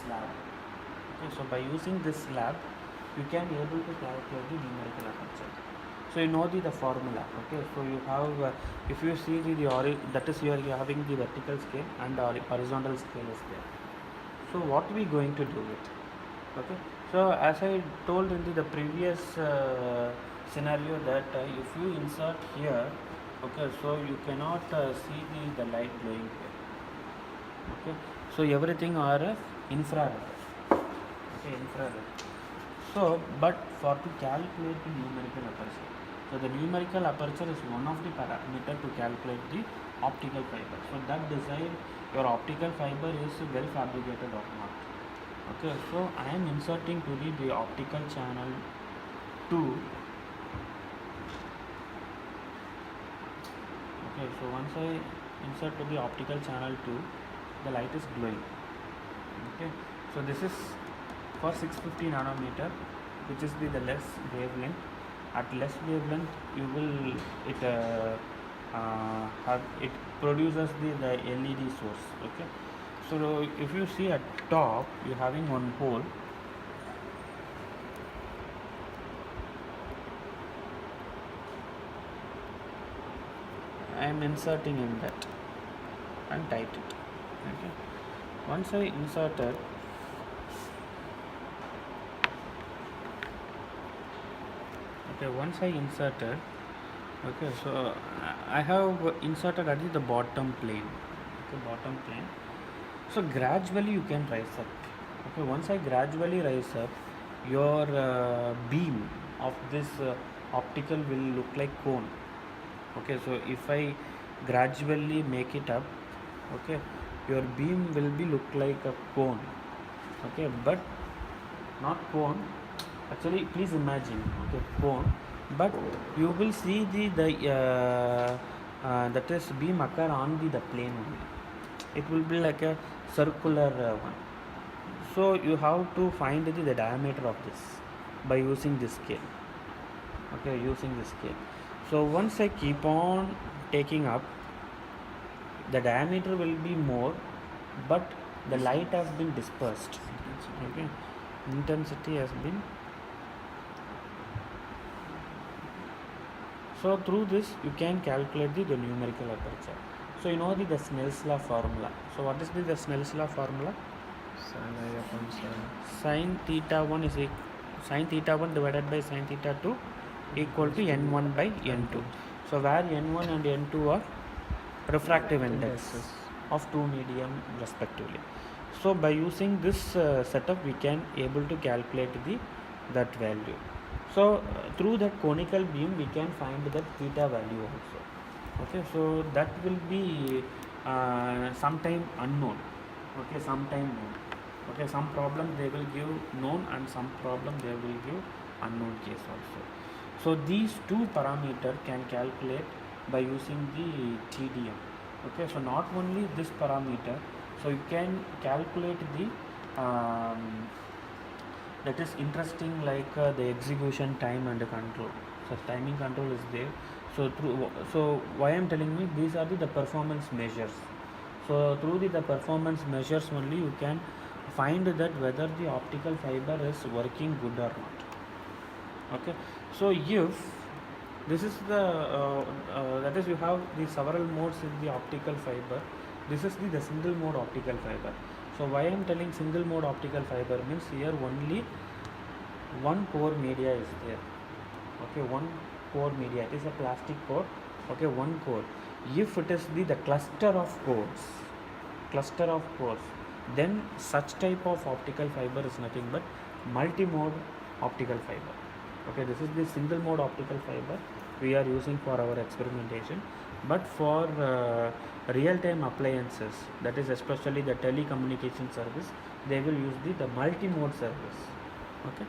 slab. Okay, so by using this slab, you can able to calculate the numerical aperture. So you know the formula. Okay, so you have if you see that is you are having the vertical scale and the horizontal scale is there. So what we going to do it? Okay, so as I told in the previous scenario that if you insert here, okay, so you cannot see the light glowing here. Okay, so everything are infrared. Okay, infrared. So, but for to calculate the numerical aperture, so the numerical aperture is one of the parameter to calculate the optical fiber. So that design your optical fiber is well fabricated or not. Okay, so I am inserting to the optical channel 2. Okay, so once I insert to the optical channel 2, the light is glowing. Okay, so this is for 650 nanometer, which is the less wavelength. At less wavelength, you will it produces the LED source. Okay, so if you see at top, you having one hole. I am inserting in that and tight it. Okay, once I inserted, okay, once I inserted, okay, so I have inserted at the bottom plane. Okay, bottom plane. So gradually you can rise up. Okay, once I gradually rise up, your beam of this optical will look like cone. Okay, so if I gradually make it up, okay, your beam will be look like a cone. Okay, but not cone. Actually, please imagine, okay, cone, but you will see that is beam occur on the plane only. It will be like a circular one. So you have to find the diameter of this by using this scale. Okay, using this scale. So once I keep on taking up, the diameter will be more, but the light has been dispersed. Okay, intensity has been. So through this you can calculate the numerical aperture. So you know the Snell's law formula. So what is the Snell's law formula? Sin theta 1 is sin theta 1 divided by sin theta 2 equal to n1 by n2. So where n1 and n2 are refractive index of two medium respectively. So by using this setup, we can able to calculate that value. So through that conical beam, we can find that theta value also. Okay, so that will be sometime unknown. Okay, sometime known. Okay, some problem they will give known and some problem they will give unknown case also. So these two parameter can calculate by using the TDM. Okay, so not only this parameter, so you can calculate the that is interesting like the execution time and the control. So timing control is there. So why I'm telling you these are the performance measures. So through the performance measures only you can find that whether the optical fiber is working good or not. Okay, so if this is the that is you have the several modes in the optical fiber, this is the single mode optical fiber. So why I am telling single mode optical fiber means here only one core media is there. Okay, one core media, it is a plastic core. Okay, one core. If it is the cluster of cores, then such type of optical fiber is nothing but multi-mode optical fiber. Okay, this is the single mode optical fiber we are using for our experimentation, but for real-time appliances, that is especially the telecommunication service, they will use the multi-mode service. Okay,